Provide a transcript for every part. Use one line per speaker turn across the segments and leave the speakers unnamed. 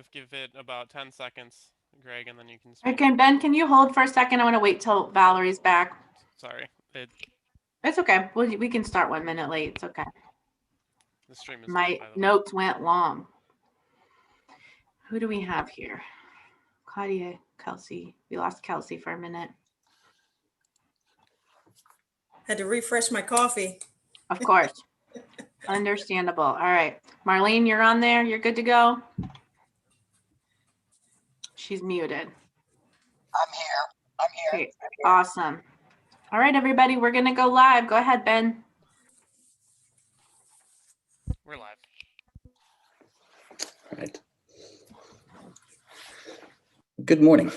live. Give it about 10 seconds, Greg, and then you can speak.
Okay, Ben, can you hold for a second? I want to wait till Valerie's back.
Sorry.
It's okay. We can start 1 minute late. It's okay.
The stream is
My
live, by the way.
notes went long. Who do we have here? Claudia, Kelsey. We lost Kelsey for a minute.
Had to refresh my coffee.
Of course. Understandable. All right. Marlene, you're on there. You're good to go. She's muted.
I'm here.
Okay, awesome. All right, everybody, we're going to go live. Go ahead, Ben.
We're live.
All right. Good morning.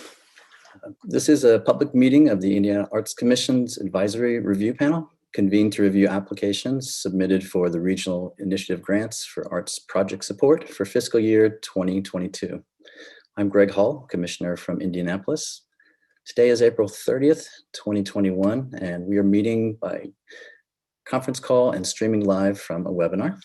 This is a public meeting of the Indiana Arts Commission's Advisory Review Panel, convened to review applications submitted for the Regional Initiative Grants for Arts Project Support for fiscal year 2022. I'm Greg Hall, Commissioner from Indianapolis. Today is April 30th, 2021, and we are meeting by conference call and streaming live from a webinar.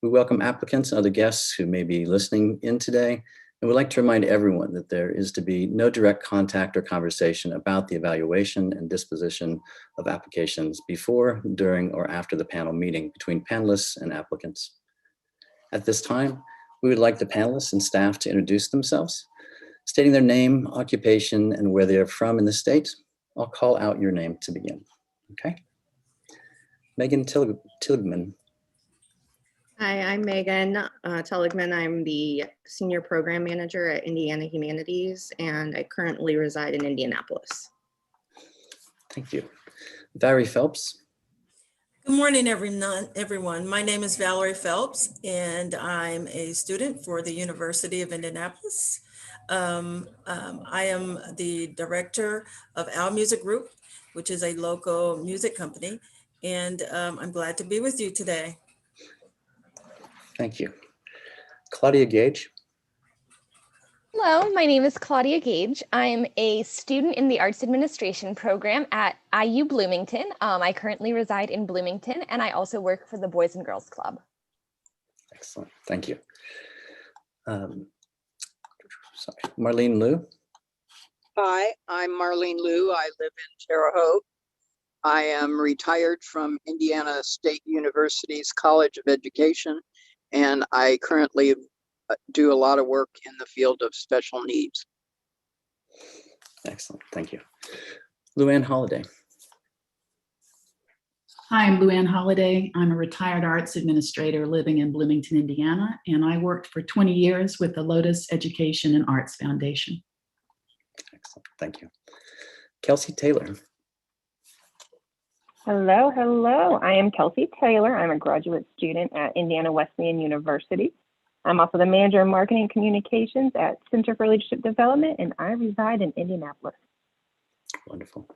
We welcome applicants and other guests who may be listening in today, and would like to remind everyone that there is to be no direct contact or conversation about the evaluation and disposition of applications before, during, or after the panel meeting between panelists and applicants. At this time, we would like the panelists and staff to introduce themselves, stating their name, occupation, and where they are from in the state. I'll call out your name to begin, okay? Megan Tilgman.
Hi, I'm Megan Tilligman. I'm the Senior Program Manager at Indiana Humanities, and I currently reside in Indianapolis.
Thank you. Valerie Phelps.
Good morning, everyone. My name is Valerie Phelps, and I'm a student for the University of Indianapolis. I am the director of Our Music Group, which is a local music company, and I'm glad to be with you today.
Thank you. Claudia Gage.
Hello, my name is Claudia Gage. I'm a student in the Arts Administration program at IU Bloomington. I currently reside in Bloomington, and I also work for the Boys and Girls Club.
Excellent, thank you. Marlene Liu.
Hi, I'm Marlene Liu. I live in Terre Haute. I am retired from Indiana State University's College of Education, and I currently do a lot of work in the field of special needs.
Excellent, thank you. Luann Holiday.
Hi, I'm Luann Holiday. I'm a retired arts administrator living in Bloomington, Indiana, and I worked for 20 years with the Lotus Education and Arts Foundation.
Excellent, thank you. Kelsey Taylor.
Hello. I am Kelsey Taylor. I'm a graduate student at Indiana Wesleyan University. I'm also the manager of marketing communications at Center for Leadership Development, and I reside in Indianapolis.
Wonderful.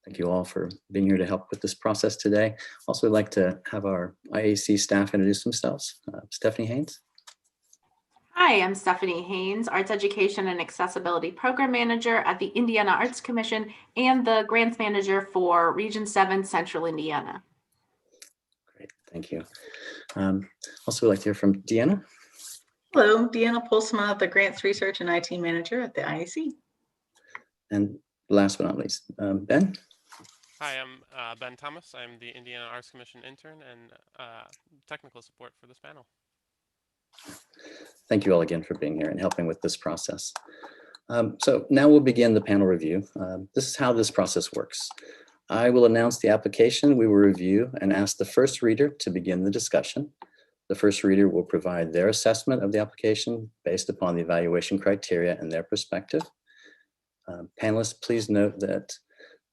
Thank you all for being here to help with this process today. Also, I'd like to have our IAC staff introduce themselves. Stephanie Haynes.
Hi, I'm Stephanie Haynes, Arts Education and Accessibility Program Manager at the Indiana Arts Commission and the Grants Manager for Region 7 Central Indiana.
Great, thank you. Also, we'd like to hear from Deanna.
Hello, Deanna Polsma, the Grants Research and IT Manager at the IAC.
And last but not least, Ben.
Hi, I'm Ben Thomas. I'm the Indiana Arts Commission intern and technical support for this panel.
Thank you all again for being here and helping with this process. So now we'll begin the panel review. This is how this process works. I will announce the application we will review and ask the first reader to begin the discussion. The first reader will provide their assessment of the application based upon the evaluation criteria and their perspective. Panelists, please note that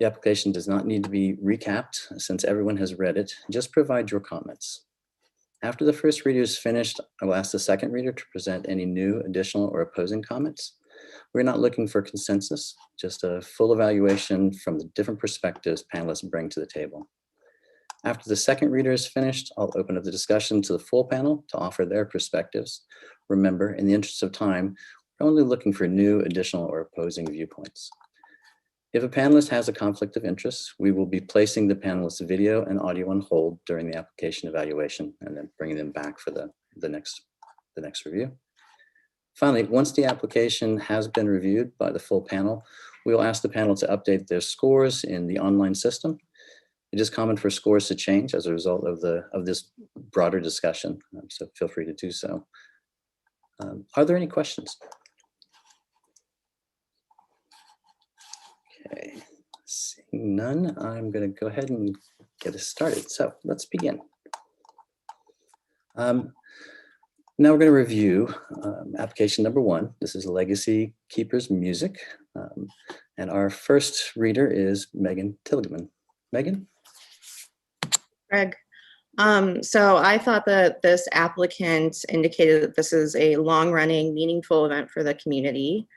the application does not need to be recapped since everyone has read it. Just provide your comments. After the first reader is finished, I will ask the second reader to present any new, additional, or opposing comments. We're not looking for consensus, just a full evaluation from the different perspectives panelists bring to the table. After the second reader is finished, I'll open up the discussion to the full panel to offer their perspectives. Remember, in the interest of time, we're only looking for new, additional, or opposing viewpoints. If a panelist has a conflict of interest, we will be placing the panelist's video and audio on hold during the application evaluation and then bringing them back for the next review. Finally, once the application has been reviewed by the full panel, we will ask the panel to update their scores in the online system. It is common for scores to change as a result of this broader discussion, so feel free to do so. Are there any questions? Okay, seeing none, I'm going to go ahead and get us started. So let's begin. Now we're going to review application number 1. This is Legacy Keepers Music. And our first reader is Megan Tilligman. Megan?
Greg. So I thought that this applicant indicated that this is a long-running, meaningful event for the community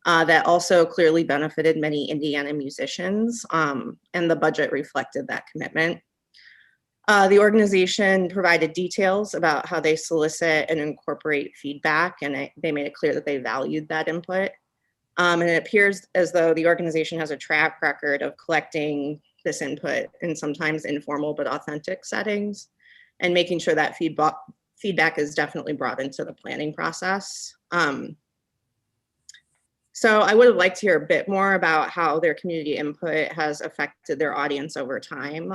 that also clearly benefited many Indiana musicians, and the budget reflected that commitment. The organization provided details about how they solicit and incorporate feedback, and they made it clear that they valued that input. And it appears as though the organization has a track record of collecting this input in sometimes informal but authentic settings, and making sure that feedback is definitely brought into the planning process. So I would have liked to hear a bit more about how their community input has affected their audience over time,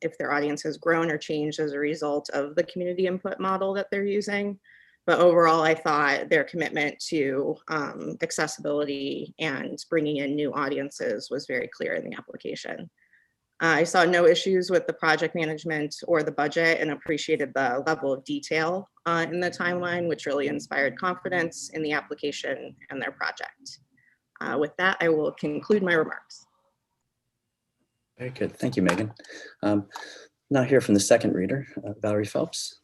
if their audience has grown or changed as a result of the community input model that they're using. But overall, I thought their commitment to accessibility and bringing in new audiences was very clear in the application. I saw no issues with the project management or the budget, and appreciated the level of detail in the timeline, which really inspired confidence in the application and their project. With that, I will conclude my remarks.
Very good. Thank you, Megan. Now hear from the second reader, Valerie Phelps.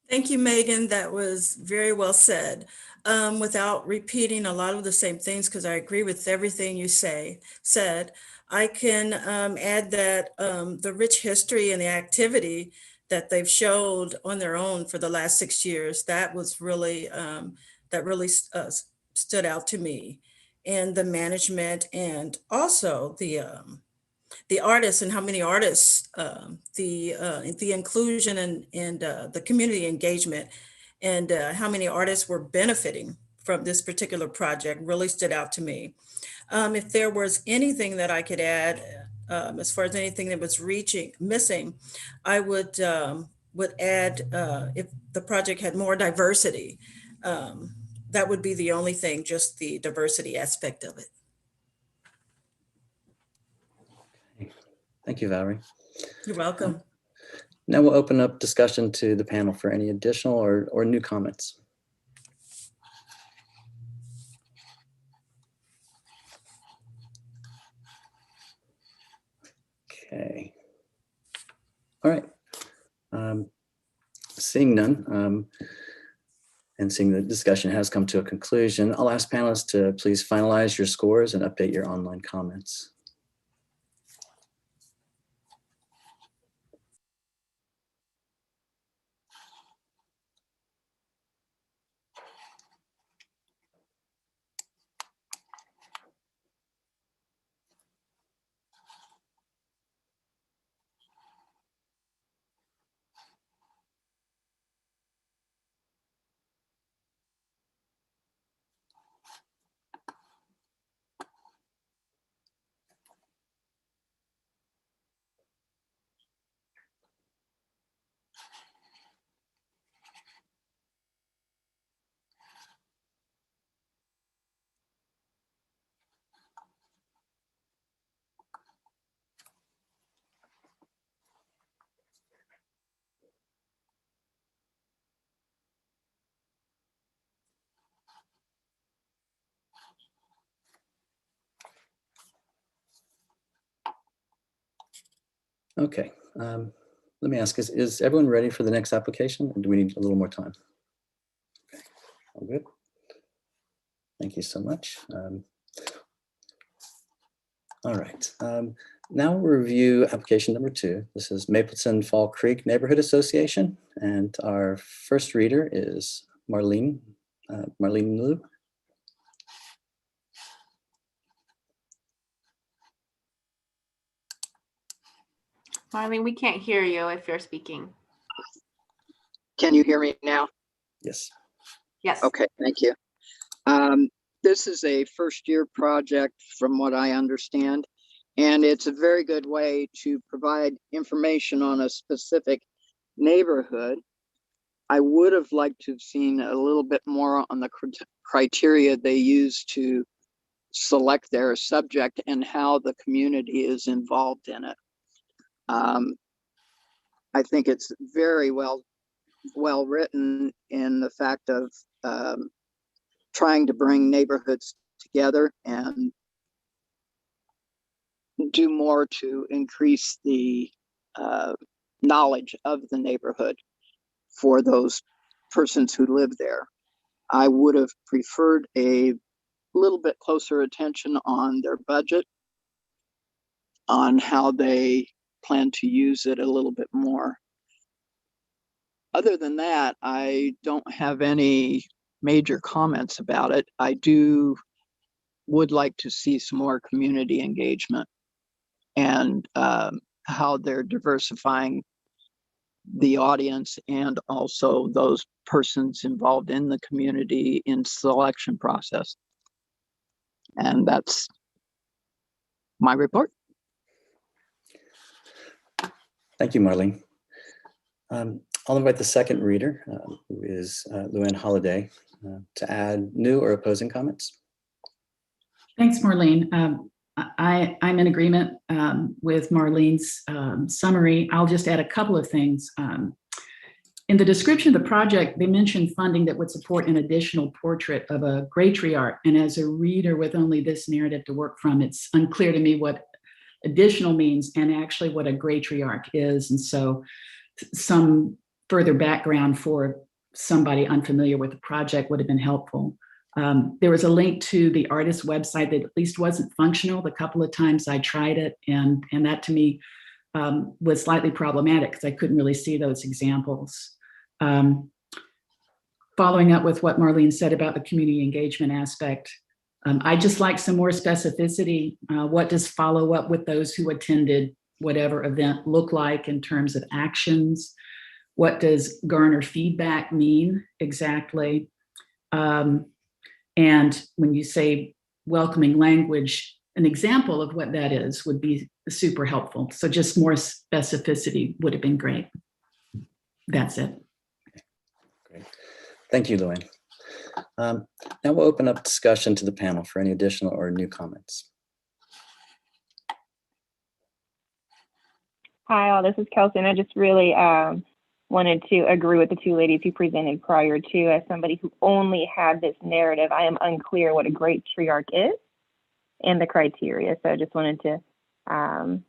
Thank you, Megan. That was very well said. Without repeating a lot of the same things, because I agree with everything you said, I can add that the rich history and the activity that they've showed on their own for the last 6 years, that was really, stood out to me. And the management, and also the artists, and how many artists, the inclusion and the community engagement, and how many artists were benefiting from this particular project really stood out to me. If there was anything that I could add, as far as anything that was missing, I would add if the project had more diversity. That would be the only thing, just the diversity aspect of it.
Thank you, Valerie.
You're welcome.
Now we'll open up discussion to the panel for any additional or new comments. Okay. All right. Seeing none, and seeing the discussion has come to a conclusion, I'll ask panelists to please finalize your scores and update your online comments. Okay, let me ask, is everyone ready for the next application, or do we need a little more time? Okay, all good. Thank you so much. All right, now we'll review application number 2. This is Mapleton-Fall Creek Neighborhood Association, and our first reader is Marlene Liu.
Marlene, we can't hear you if you're speaking.
Can you hear me now?
Yes.
Yes.
Okay, thank you. This is a first-year project from what I understand, and it's a very good way to provide information on a specific neighborhood. I would have liked to have seen a little bit more on the criteria they use to select their subject and how the community is involved in it. I think it's very well written in the fact of trying to bring neighborhoods together and do more to increase the knowledge of the neighborhood for those persons who live there. I would have preferred a little bit closer attention on their budget, on how they plan to use it a little bit more. Other than that, I don't have any major comments about it. I would like to see some more community engagement and how they're diversifying the audience and also those persons involved in the community in selection process. And that's my report.
Thank you, Marlene. I'll invite the second reader, who is Luann Holliday, to add new or opposing comments.
Thanks, Marlene. I'm in agreement with Marlene's summary. I'll just add a couple of things. In the description of the project, they mentioned funding that would support an additional portrait of a gratriarch. And as a reader with only this narrative to work from, it's unclear to me what additional means and actually what a gratriarch is. And so some further background for somebody unfamiliar with the project would have been helpful. There was a link to the artist's website that at least wasn't functional the couple of times I tried it, and that to me was slightly problematic because I couldn't really see those examples. Following up with what Marlene said about the community engagement aspect, I just like some more specificity. What does follow up with those who attended whatever event look like in terms of actions? What does garner feedback mean exactly? And when you say welcoming language, an example of what that is would be super helpful. So just more specificity would have been great. That's it.
Great. Thank you, Luann. Now we'll open up discussion to the panel for any additional or new comments.
Hi, all. This is Kelsey, and I just really wanted to agree with the two ladies who presented prior to. As somebody who only had this narrative, I am unclear what a gratriarch is and the criteria. So I just wanted to kind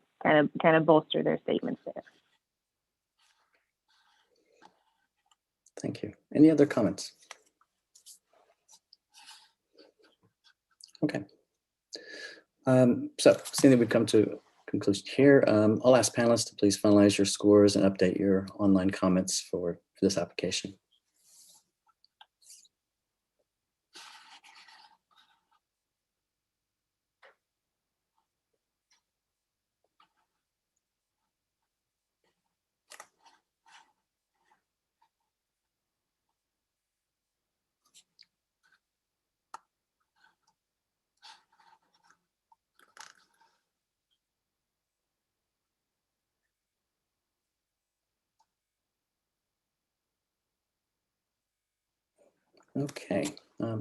of bolster their statements there.
Thank you. Any other comments? Okay. So seeing that we've come to conclusion here, I'll ask panelists to please finalize your scores and update your online comments for this application. Okay,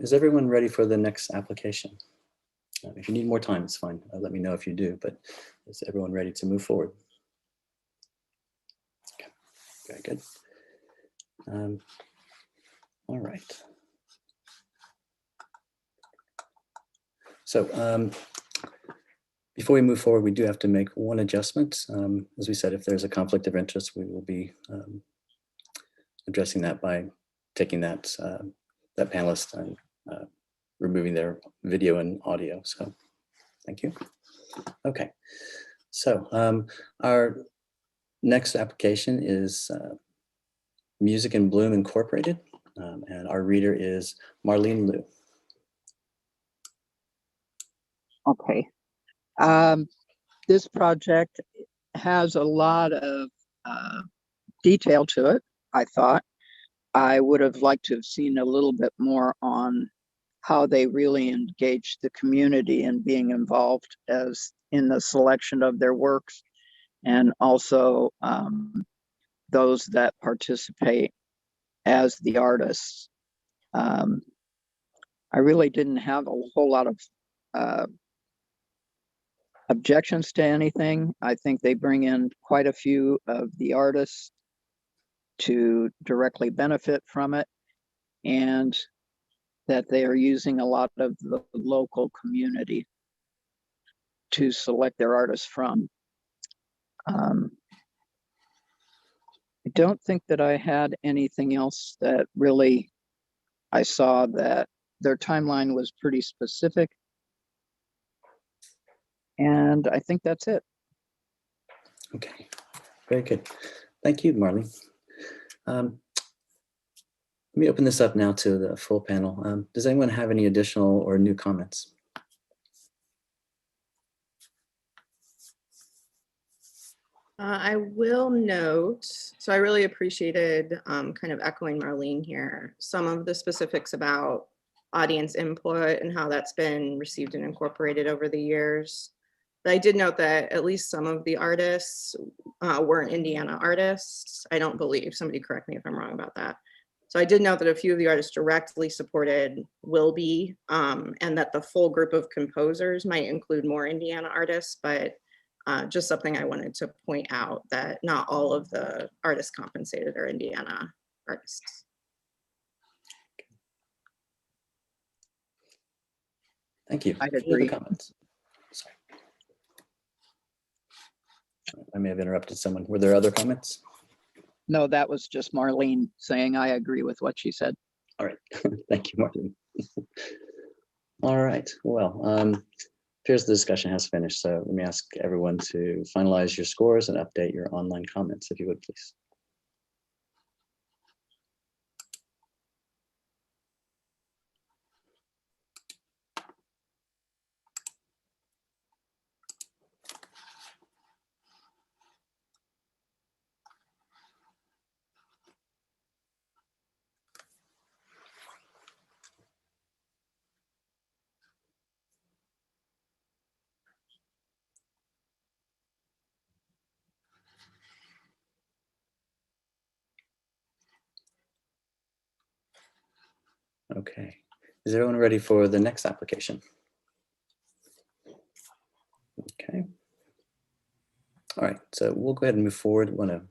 is everyone ready for the next application? If you need more time, it's fine. Let me know if you do, but is everyone ready to move forward? Okay, very good. All right. So before we move forward, we do have to make one adjustment. As we said, if there's a conflict of interest, we will be addressing that by taking that panelist and removing their video and audio. So thank you. Okay, so our next application is Music in Bloom Incorporated, and our reader is Marlene Liu.
Okay. This project has a lot of detail to it, I thought. I would have liked to have seen a little bit more on how they really engage the community in being involved as in the selection of their works, and also those that participate as the artists. I really didn't have a whole lot of objections to anything. I think they bring in quite a few of the artists to directly benefit from it, and that they are using a lot of the local community to select their artists from. I don't think that I had anything else that really I saw that their timeline was pretty specific. And I think that's it.
Okay, very good. Thank you, Marlene. Let me open this up now to the full panel. Does anyone have any additional or new comments?
I will note, so I really appreciated kind of echoing Marlene here, some of the specifics about audience input and how that's been received and incorporated over the years. But I did note that at least some of the artists weren't Indiana artists. I don't believe, somebody correct me if I'm wrong about that. So I did note that a few of the artists directly supported will be, and that the full group of composers might include more Indiana artists, but just something I wanted to point out, that not all of the artists compensated are Indiana artists.
Thank you.
I'd
Any other
agree.
comments? Sorry. I may have interrupted someone. Were there other comments?
No, that was just Marlene saying I agree with what she said.
All right. Thank you, Marlene. All right. Well, appears the discussion has finished. So let me ask everyone to finalize your scores and update your online comments, if you would, please. Okay. Is everyone ready for the next application? Okay. All right, so we'll go ahead and move forward. I want to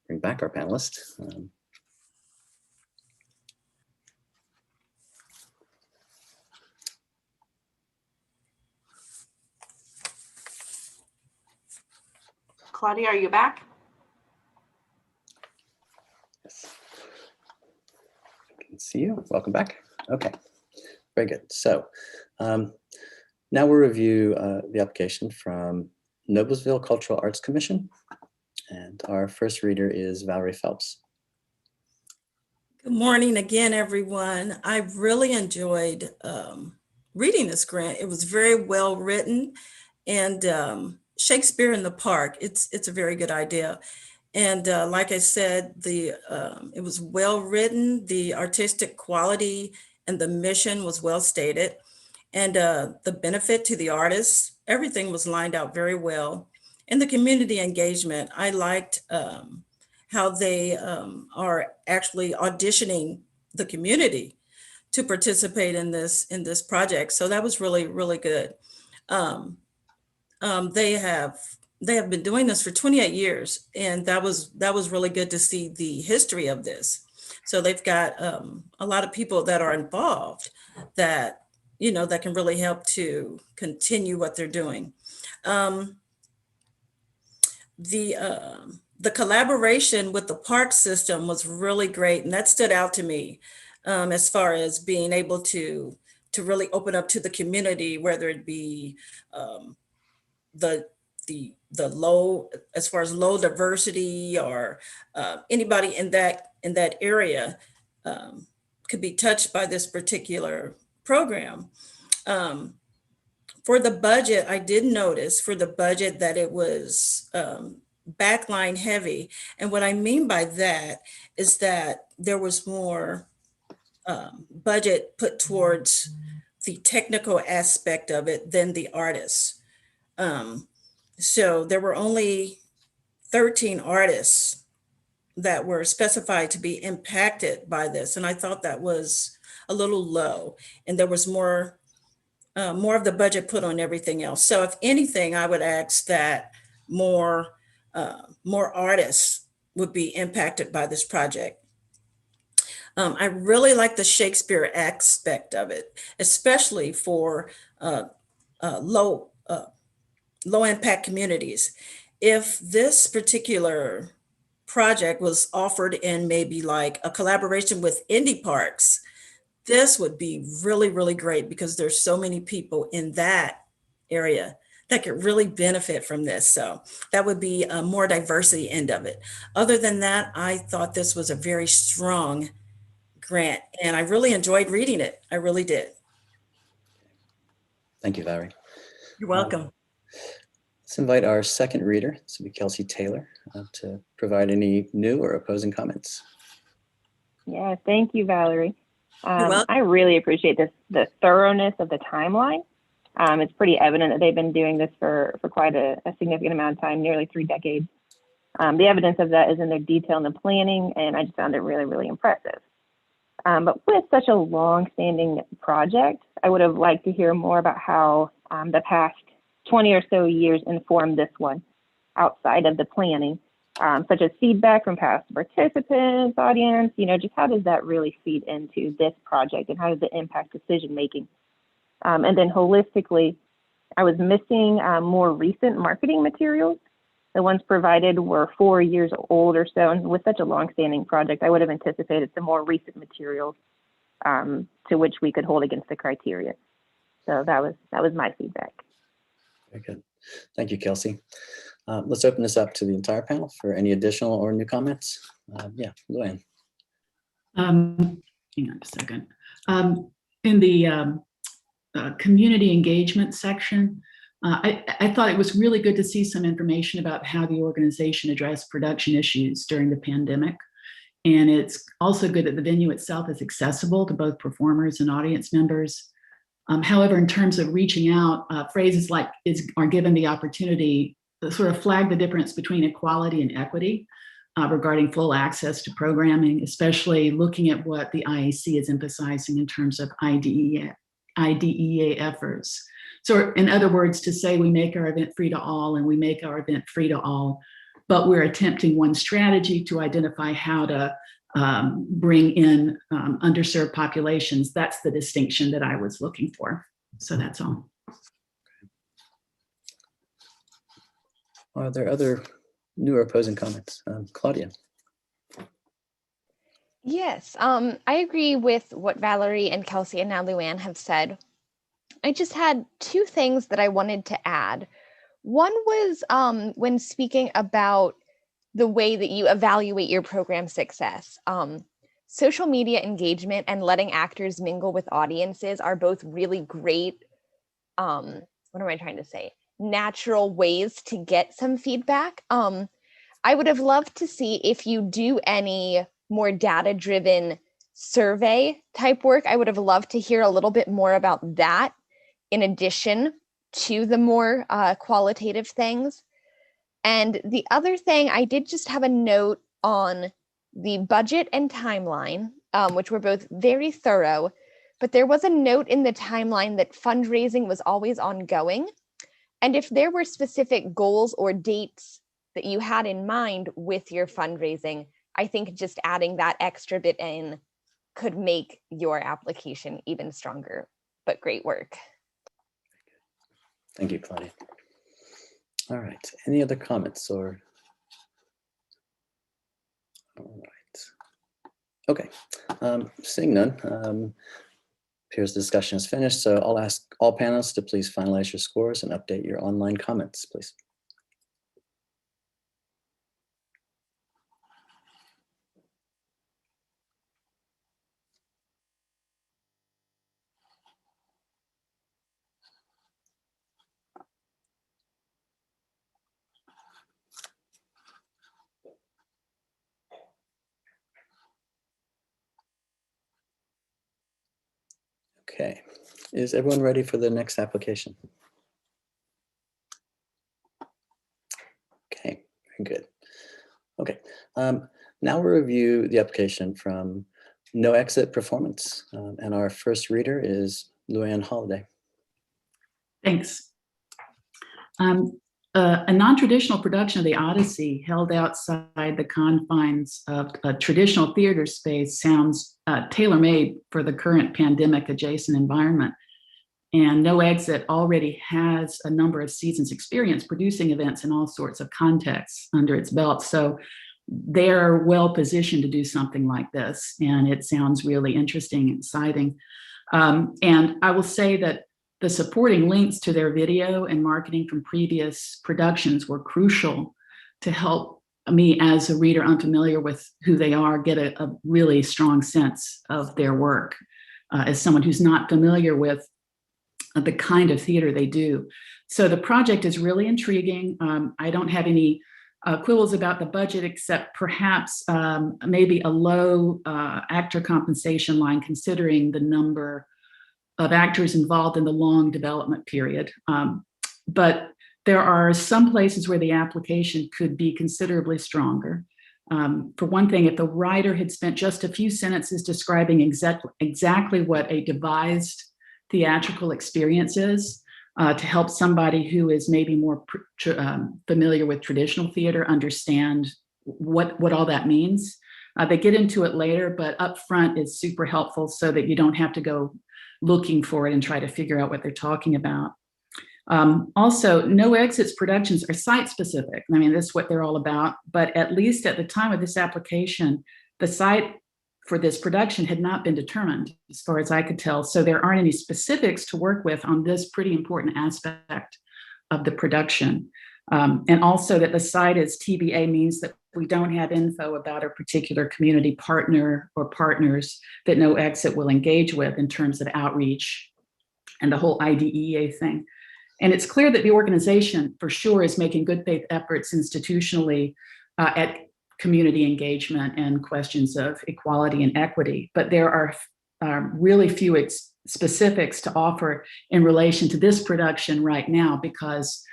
bring back our panelists.
Claudia, are you back?
Yes. I can see you. Welcome back. Okay, very good. So now we'll review the application from Noblesville Cultural Arts Commission. And our first reader is Valerie Phelps.
Good morning again, everyone. I really enjoyed reading this grant. It was very well written, and Shakespeare in the Park, it's a very good idea. And like I said, it was well written, the artistic quality and the mission was well stated, and the benefit to the artists, everything was lined out very well. And the community engagement, I liked how they are actually auditioning the community to participate in this project. So that was really, really good. They have been doing this for 28 years, and that was really good to see the history of this. So they've got a lot of people that are involved that, you know, that can really help to continue what they're doing. The collaboration with the park system was really great, and that stood out to me as far as being able to really open up to the community, whether it be the low, as far as low diversity, or anybody in that area could be touched by this particular program. For the budget, I did notice for the budget that it was backline heavy. And what I mean by that is that there was more budget put towards the technical aspect of it than the artists. So there were only 13 artists that were specified to be impacted by this. And I thought that was a little low. And there was more of the budget put on everything else. So if anything, I would ask that more artists would be impacted by this project. I really like the Shakespeare aspect of it, especially for low impact communities. If this particular project was offered in maybe like a collaboration with indie parks, this would be really, really great because there's so many people in that area that could really benefit from this. So that would be a more diversity end of it. Other than that, I thought this was a very strong grant and I really enjoyed reading it. I really did.
Thank you, Valerie.
You're welcome.
Let's invite our second reader, this will be Kelsey Taylor, to provide any new or opposing comments.
Yeah, thank you, Valerie.
You're welcome.
I really appreciate the thoroughness of the timeline. It's pretty evident that they've been doing this for quite a significant amount of time, nearly 3 decades. The evidence of that is in their detail in the planning, and I just found it really, really impressive. But with such a long-standing project, I would have liked to hear more about how the past 20 or so years informed this one outside of the planning, such as feedback from past participants, audience, just how does that really feed into this project and how does it impact decision making? And then holistically, I was missing more recent marketing materials. The ones provided were 4 years old or so, and with such a long-standing project, I would have anticipated some more recent materials to which we could hold against the criteria. So that was my feedback.
Very good. Thank you, Kelsey. Let's open this up to the entire panel for any additional or new comments. Yeah, Luann.
Hang on a second. In the community engagement section, I thought it was really good to see some information about how the organization addressed production issues during the pandemic. And it's also good that the venue itself is accessible to both performers and audience members. However, in terms of reaching out, phrases like are given the opportunity to sort of flag the difference between equality and equity regarding full access to programming, especially looking at what the IAC is emphasizing in terms of IDEA efforts. So in other words, to say we make our event free to all and we make our event free to all, but we're attempting one strategy to identify how to bring in underserved populations. That's the distinction that I was looking for. So that's all.
Are there other new or opposing comments? Claudia.
Yes, I agree with what Valerie and Kelsey and now Luann have said. I just had 2 things that I wanted to add. One was when speaking about the way that you evaluate your program success. Social media engagement and letting actors mingle with audiences are both really great, what am I trying to say? Natural ways to get some feedback. I would have loved to see if you do any more data-driven survey type work. I would have loved to hear a little bit more about that in addition to the more qualitative things. And the other thing, I did just have a note on the budget and timeline, which were both very thorough, but there was a note in the timeline that fundraising was always ongoing. And if there were specific goals or dates that you had in mind with your fundraising, I think just adding that extra bit in could make your application even stronger, but great work.
Thank you, Claudia. All right, any other comments or? All right, okay, seeing none, appears the discussion is finished, so I'll ask all panelists to please finalize your scores and update your online comments, please. Okay, is everyone ready for the next application? Okay, very good. Okay, now we'll review the application from NoExit Performance, and our first reader is Luann Holiday.
Thanks. A non-traditional production of the Odyssey held outside the confines of a traditional theater space sounds tailor-made for the current pandemic-adjacent environment. And NoExit already has a number of seasons experience producing events in all sorts of contexts under its belt. So they're well positioned to do something like this. And it sounds really interesting and exciting. And I will say that the supporting links to their video and marketing from previous productions were crucial to help me as a reader unfamiliar with who they are get a really strong sense of their work as someone who's not familiar with the kind of theater they do. So the project is really intriguing. I don't have any quibbles about the budget, except perhaps maybe a low actor compensation line considering the number of actors involved in the long development period. But there are some places where the application could be considerably stronger. For one thing, if the writer had spent just a few sentences describing exactly what a devised theatrical experience is, to help somebody who is maybe more familiar with traditional theater understand what all that means. They get into it later, but up front is super helpful so that you don't have to go looking for it and try to figure out what they're talking about. Also, NoExit's productions are site specific. I mean, that's what they're all about, but at least at the time of this application, the site for this production had not been determined as far as I could tell. So there aren't any specifics to work with on this pretty important aspect of the production. And also that the site is TBA means that we don't have info about a particular community partner or partners that NoExit will engage with in terms of outreach and the whole IDEA thing. And it's clear that the organization for sure is making good faith efforts institutionally at community engagement and questions of equality and equity, but there are really few specifics to offer in relation to this production right now because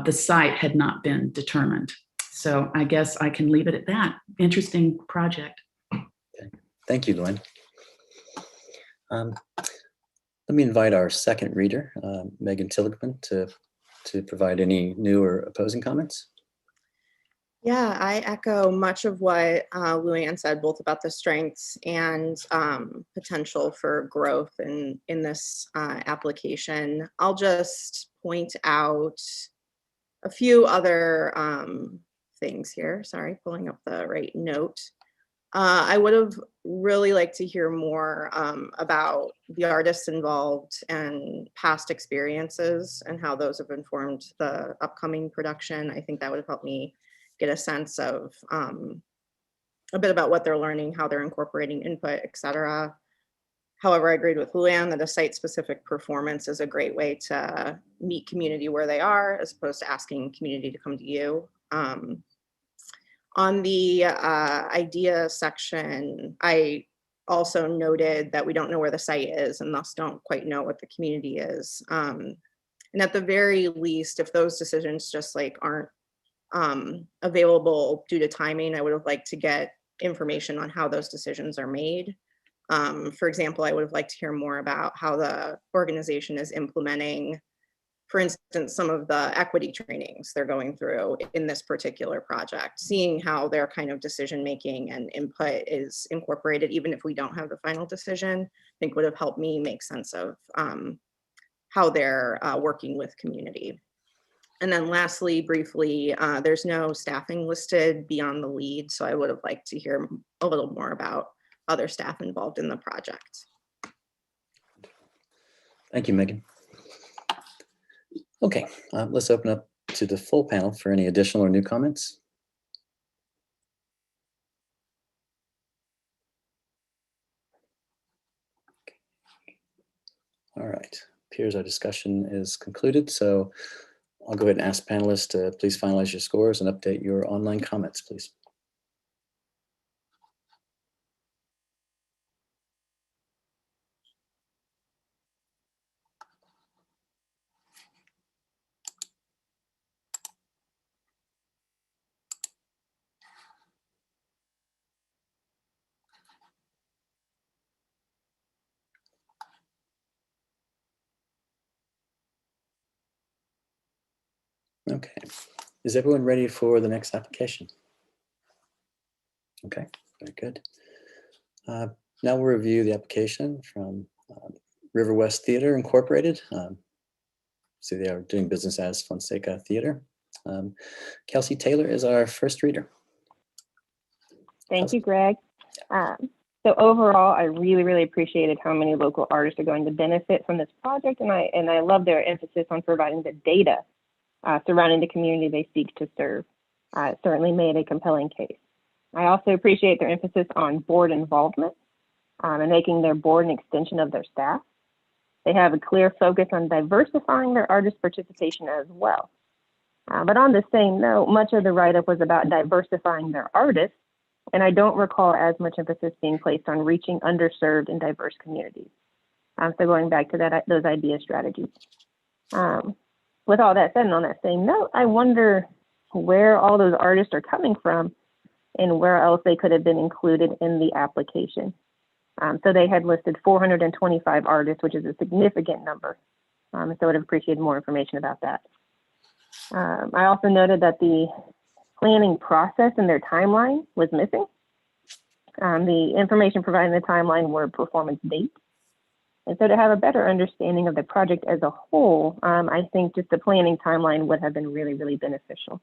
the site had not been determined. So I guess I can leave it at that. Interesting project.
Okay. Thank you, Luann. Let me invite our second reader, Megan Tilligman, to provide any new or opposing comments.
Yeah, I echo much of what Luann said, both about the strengths and potential for growth in this application. I'll just point out a few other things here. Sorry, pulling up the right note. I would have really liked to hear more about the artists involved and past experiences and how those have informed the upcoming production. I think that would have helped me get a sense of a bit about what they're learning, how they're incorporating input, etc. However, I agreed with Luann that a site-specific performance is a great way to meet community where they are, as opposed to asking community to come to you. On the idea section, I also noted that we don't know where the site is and thus don't quite know what the community is. And at the very least, if those decisions just like aren't available due to timing, I would have liked to get information on how those decisions are made. For example, I would have liked to hear more about how the organization is implementing, for instance, some of the equity trainings they're going through in this particular project, seeing how their kind of decision making and input is incorporated, even if we don't have the final decision, I think would have helped me make sense of how they're working with community. And then lastly, briefly, there's no staffing listed beyond the lead, so I would have liked to hear a little more about other staff involved in the project.
Thank you, Megan. Okay, let's open up to the full panel for any additional or new comments. All right, appears our discussion is concluded, so I'll go ahead and ask panelists to please finalize your scores and update your online comments, please. Okay. Is everyone ready for the next application? Okay, very good. Now we'll review the application from Riverwest Theater Incorporated. See, they are doing business as Fonseca Theater. Kelsey Taylor is our first reader.
Thank you, Greg. So overall, I really appreciated how many local artists are going to benefit from this project, and I love their emphasis on providing the data surrounding the community they seek to serve. It certainly made a compelling case. I also appreciate their emphasis on board involvement and making their board an extension of their staff. They have a clear focus on diversifying their artist participation as well. But on the same note, much of the write-up was about diversifying their artists, and I don't recall as much emphasis being placed on reaching underserved and diverse communities. So going back to those idea strategies. With all that said, and on that same note, I wonder where all those artists are coming from and where else they could have been included in the application. So they had listed 425 artists, which is a significant number. So I would have appreciated more information about that. I also noted that the planning process and their timeline was missing. The information provided in the timeline were performance dates. And so to have a better understanding of the project as a whole, I think just the planning timeline would have been really beneficial.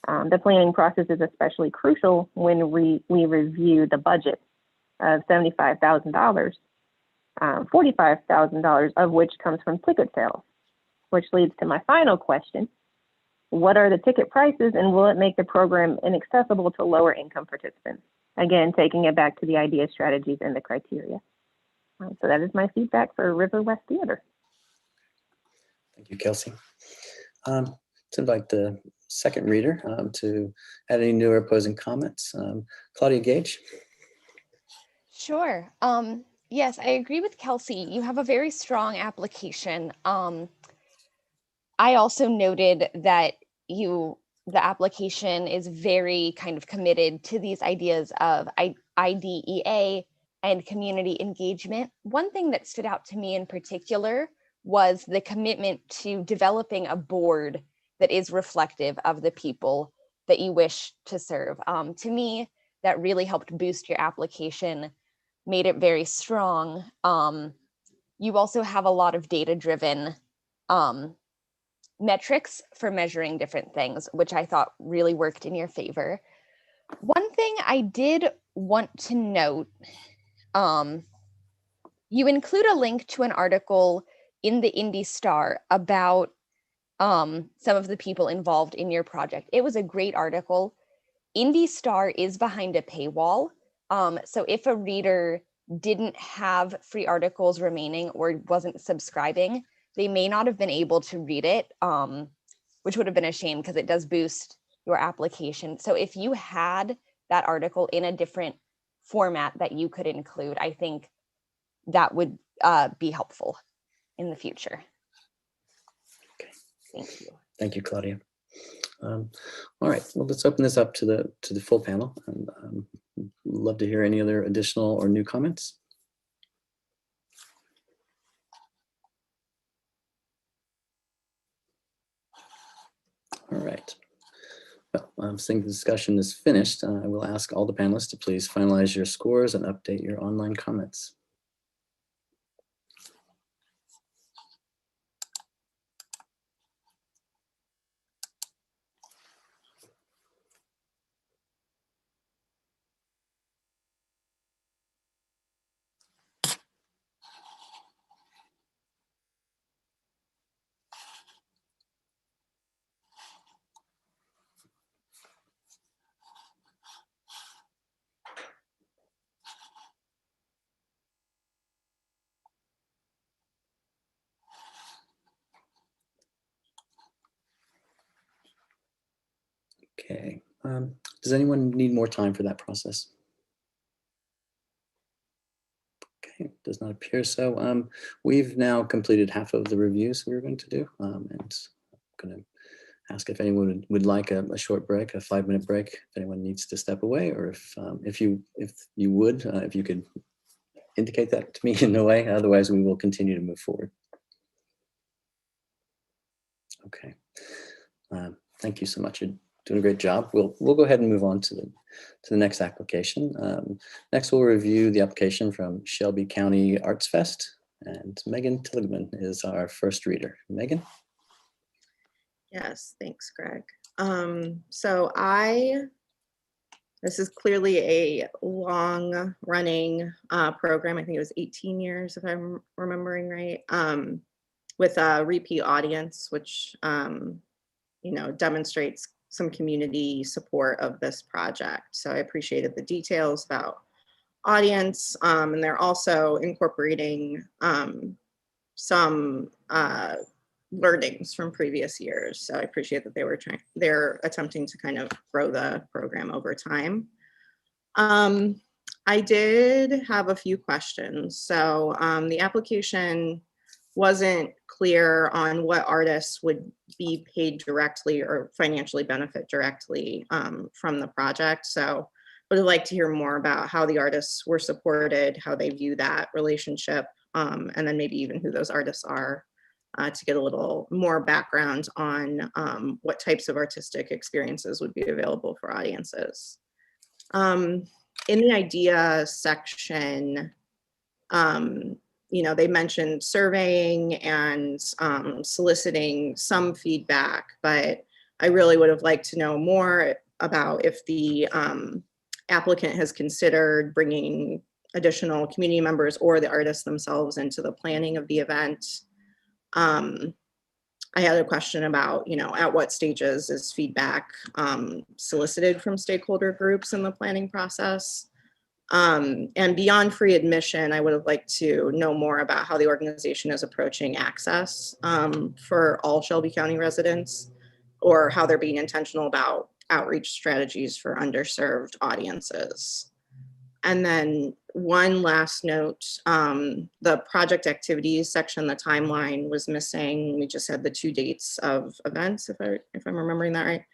The planning process is especially crucial when we review the budget of $75,000, $45,000 of which comes from ticket sales, which leads to my final question. What are the ticket prices, and will it make the program inaccessible to lower income participants? Again, taking it back to the idea strategies and the criteria. So that is my feedback for Riverwest Theater.
Thank you, Kelsey. Let's invite the second reader to add any new or opposing comments. Claudia Gage.
Sure. Yes, I agree with Kelsey. You have a very strong application. I also noted that the application is very kind of committed to these ideas of IDEA and community engagement. One thing that stood out to me in particular was the commitment to developing a board that is reflective of the people that you wish to serve. To me, that really helped boost your application, made it very strong. You also have a lot of data-driven metrics for measuring different things, which I thought really worked in your favor. One thing I did want to note, you include a link to an article in the Indy Star about some of the people involved in your project. It was a great article. Indy Star is behind a paywall. So if a reader didn't have free articles remaining or wasn't subscribing, they may not have been able to read it, which would have been a shame because it does boost your application. So if you had that article in a different format that you could include, I think that would be helpful in the future.
Okay.
Thank you.
Thank you, Claudia. All right, well, let's open this up to the full panel, and love to hear any other additional or new comments. All right. Well, seeing the discussion is finished, I will ask all the panelists to please finalize your scores and update your online comments. Okay, does anyone need more time for that process? Okay, does not appear so. We've now completed half of the reviews we were going to do, and I'm going to ask if anyone would like a short break, a 5-minute break, if anyone needs to step away, or if you could indicate that to me in a way. Otherwise, we will continue to move forward. Okay. Thank you so much. You're doing a great job. We'll go ahead and move on to the next application. Next, we'll review the application from Shelby County Arts Fest, and Megan Tilligman is our first reader. Megan?
Yes, thanks, Greg. This is clearly a long running program. I think it was 18 years, if I'm remembering right, with a repeat audience, which, demonstrates some community support of this project. So I appreciated the details about audience, and they're also incorporating some learnings from previous years. So I appreciate that they're attempting to kind of grow the program over time. I did have a few questions. So the application wasn't clear on what artists would be paid directly or financially benefit directly from the project. So I would like to hear more about how the artists were supported, how they view that relationship, and then maybe even who those artists are, to get a little more background on what types of artistic experiences would be available for audiences. In the idea section, they mentioned surveying and soliciting some feedback, but I really would have liked to know more about if the applicant has considered bringing additional community members or the artists themselves into the planning of the event. I had a question about, at what stages is feedback solicited from stakeholder groups in the planning process? And beyond free admission, I would have liked to know more about how the organization is approaching access for all Shelby County residents, or how they're being intentional about outreach strategies for underserved audiences. And then one last note, the project activities section, the timeline was missing. We just had the 2 dates of events, if I'm remembering that right.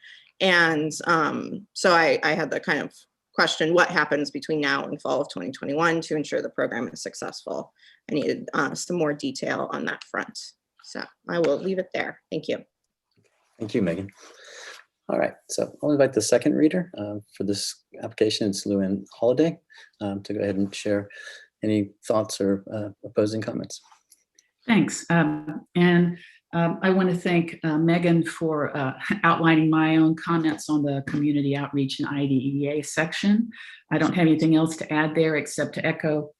And so I had the kind of question, what happens between now and fall of 2021 to ensure the program is successful? I needed some more detail on that front. So I will leave it there. Thank you.
Thank you, Megan. All right, so I'll invite the second reader for this application. It's Luann Holiday to go ahead and share any thoughts or opposing comments.
Thanks. I want to thank Megan for outlining my own comments on the community outreach and IDEA section. I don't have anything else to add there except to echo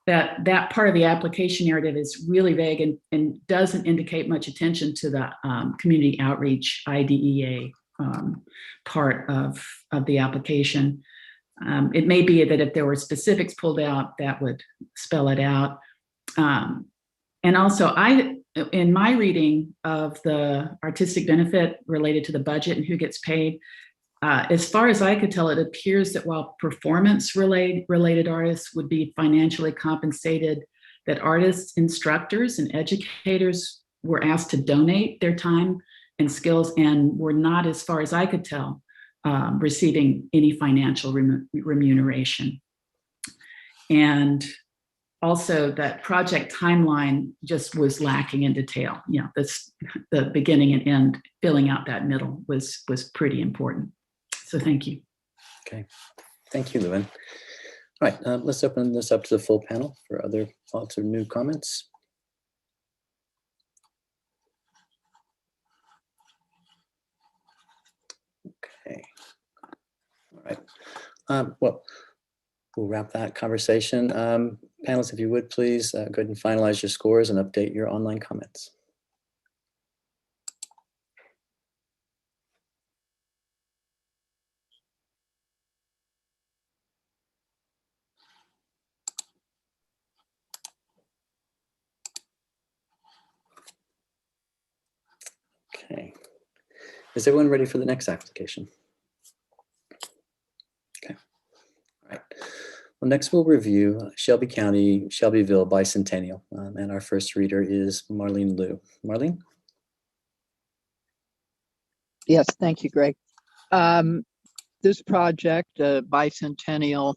that part of the application narrative is really vague and doesn't indicate much attention to the community outreach IDEA part of the application. It may be that if there were specifics pulled out, that would spell it out. And also, in my reading of the artistic benefit related to the budget and who gets paid, as far as I could tell, it appears that while performance-related artists would be financially compensated, that artists, instructors, and educators were asked to donate their time and skills and were not, as far as I could tell, receiving any financial remuneration. And also that project timeline just was lacking in detail. The beginning and end, filling out that middle was pretty important. So thank you.
Okay, thank you, Luann. All right, let's open this up to the full panel for other thoughts or new comments. Okay, all right. Well, we'll wrap that conversation. Panelists, if you would please go ahead and finalize your scores and update your online comments. Okay. Is everyone ready for the next application? Okay. All right. Well, next we'll review Shelby County, Shelbyville Bicentennial. And our first reader is Marlene Liu. Marlene?
Yes, thank you, Greg. This project, Bicentennial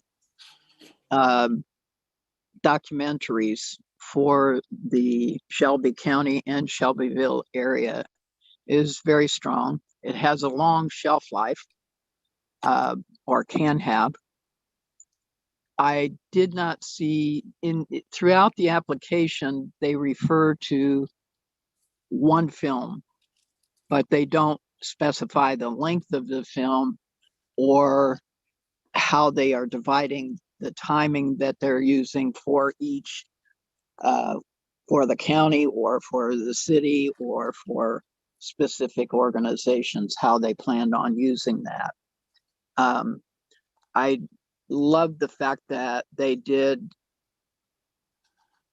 documentaries for the Shelby County and Shelbyville area, is very strong. It has a long shelf life, or can have. I did not see throughout the application, they refer to one film, but they don't specify the length of the film or how they are dividing the timing that they're using for each, for the county or for the city or for specific organizations, how they planned on using that. I love the fact that they did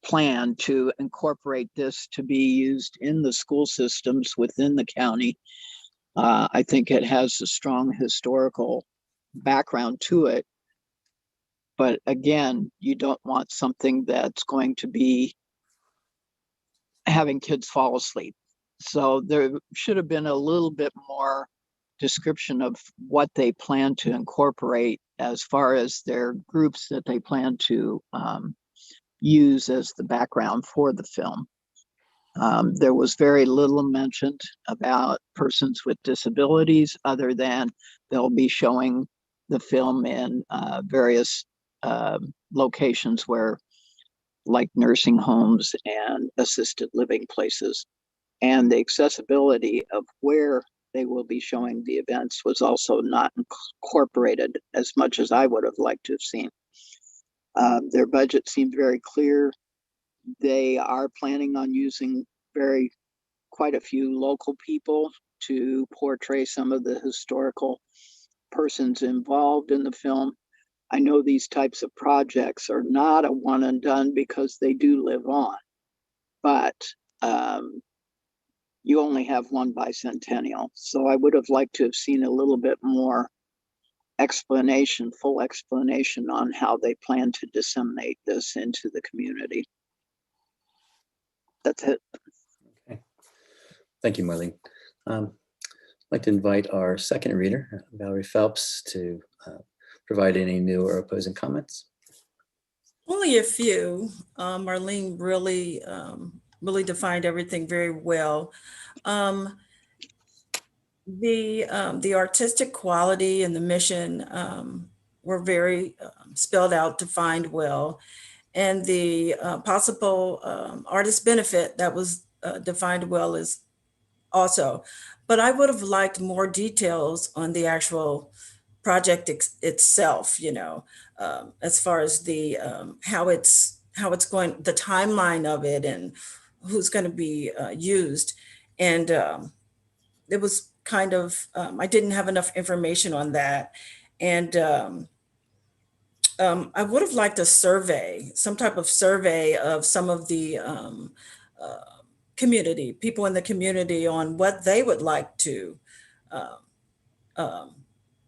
plan to incorporate this to be used in the school systems within the county. I think it has a strong historical background to it. But again, you don't want something that's going to be having kids fall asleep. So there should have been a little bit more description of what they plan to incorporate as far as their groups that they plan to use as the background for the film. There was very little mentioned about persons with disabilities, other than they'll be showing the film in various locations where, like nursing homes and assisted living places. And the accessibility of where they will be showing the events was also not incorporated as much as I would have liked to have seen. Their budget seemed very clear. They are planning on using quite a few local people to portray some of the historical persons involved in the film. I know these types of projects are not a one and done because they do live on, but you only have one bicentennial. So I would have liked to have seen a little bit more explanation, full explanation on how they plan to disseminate this into the community. That's it.
Okay. Thank you, Marlene. I'd like to invite our second reader, Valerie Phelps, to provide any new or opposing comments.
Only a few. Marlene really, really defined everything very well. The artistic quality and the mission were very spelled out, defined well. And the possible artist benefit that was defined well is also. But I would have liked more details on the actual project itself, you know, as far as the how it's going, the timeline of it, and who's going to be used. And it was kind of, I didn't have enough information on that. And I would have liked a survey, some type of survey of some of the community, people in the community, on what they would like to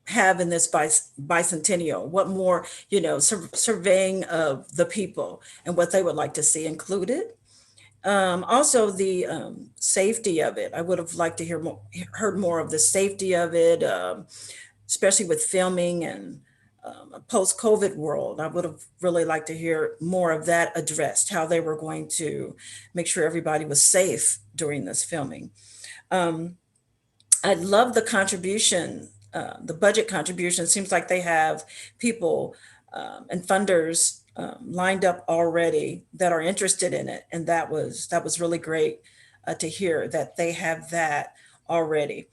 have in this bicentennial, what more, you know, surveying of the people and what they would like to see included. Also the safety of it. I would have liked to heard more of the safety of it, especially with filming and a post-COVID world. I would have really liked to hear more of that addressed, how they were going to make sure everybody was safe during this filming. I love the contribution, the budget contribution. Seems like they have people and funders lined up already that are interested in it. And that was really great to hear that they have that already.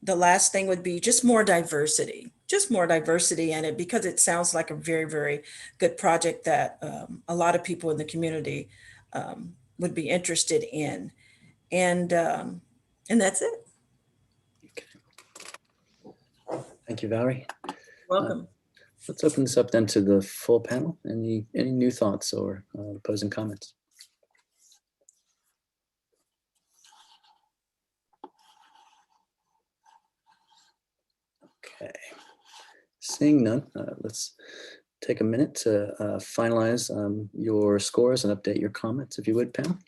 The last thing would be just more diversity in it, because it sounds like a very, very good project that a lot of people in the community would be interested in. And that's it.
Okay. Thank you, Valerie.
Welcome.
Let's open this up then to the full panel. Any new thoughts or opposing comments? Okay, seeing none, let's take a minute to finalize your scores and update your comments, if you would, Pam.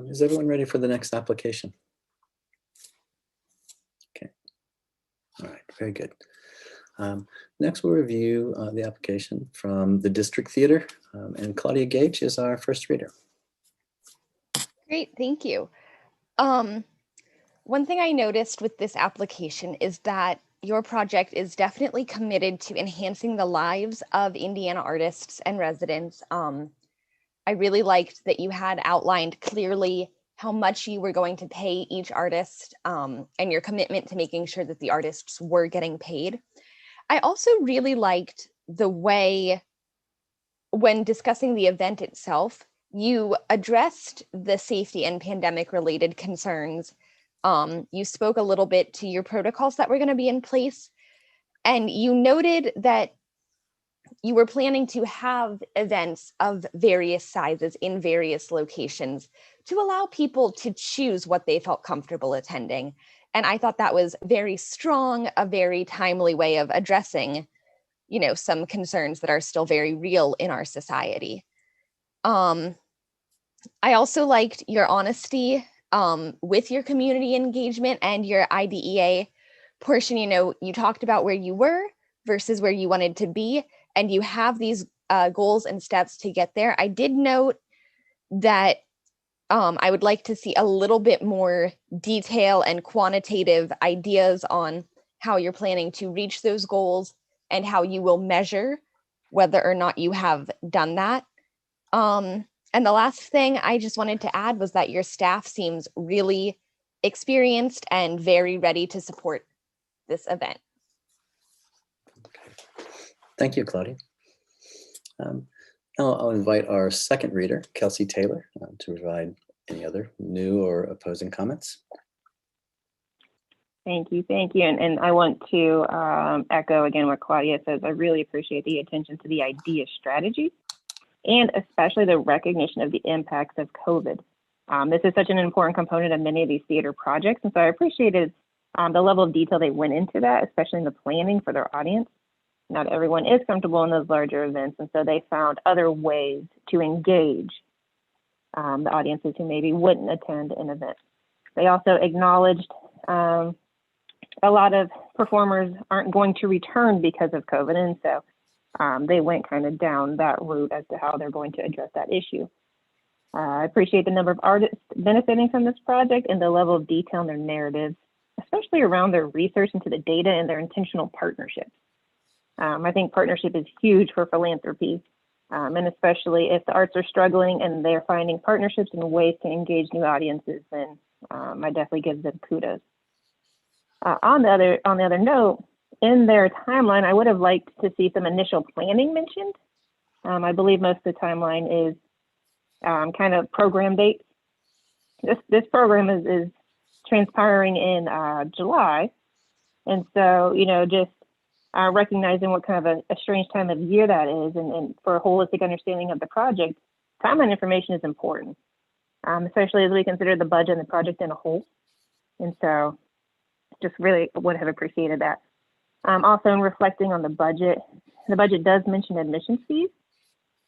Is everyone ready for the next application? Okay. All right, very good. Next, we'll review the application from the District Theater, and Claudia Gage is our first reader.
Great, thank you. One thing I noticed with this application is that your project is definitely committed to enhancing the lives of Indiana artists and residents. I really liked that you had outlined clearly how much you were going to pay each artist, and your commitment to making sure that the artists were getting paid. I also really liked the way, when discussing the event itself, you addressed the safety and pandemic related concerns. You spoke a little bit to your protocols that were going to be in place, and you noted that you were planning to have events of various sizes in various locations to allow people to choose what they felt comfortable attending. And I thought that was very strong, a very timely way of addressing, you know, some concerns that are still very real in our society. I also liked your honesty with your community engagement and your IDEA portion. You know, you talked about where you were versus where you wanted to be, and you have these goals and steps to get there. I did note that I would like to see a little bit more detail and quantitative ideas on how you're planning to reach those goals and how you will measure whether or not you have done that. And the last thing I just wanted to add was that your staff seems really experienced and very ready to support this event.
Thank you, Claudia. Now I'll invite our second reader, Kelsey Taylor, to provide any other new or opposing comments.
Thank you. And I want to echo again what Claudia says. I really appreciate the attention to the idea strategy, and especially the recognition of the impacts of COVID. This is such an important component of many of these theater projects, and so I appreciated the level of detail they went into that, especially in the planning for their audience. Not everyone is comfortable in those larger events, and so they found other ways to engage the audiences who maybe wouldn't attend an event. They also acknowledged a lot of performers aren't going to return because of COVID, and so they went kind of down that route as to how they're going to address that issue. I appreciate the number of artists benefiting from this project and the level of detail in their narratives, especially around their research into the data and their intentional partnerships. I think partnership is huge for philanthropy, and especially if the arts are struggling and they're finding partnerships and ways to engage new audiences, then I definitely give them kudos. On the other note, in their timeline, I would have liked to see some initial planning mentioned. I believe most of the timeline is kind of program dates. This program is transpiring in July, and so, you know, just recognizing what kind of a strange time of year that is, and for a holistic understanding of the project, timeline information is important, especially as we consider the budget and the project in a whole. And so just really would have appreciated that. Also, in reflecting on the budget does mention admission fees,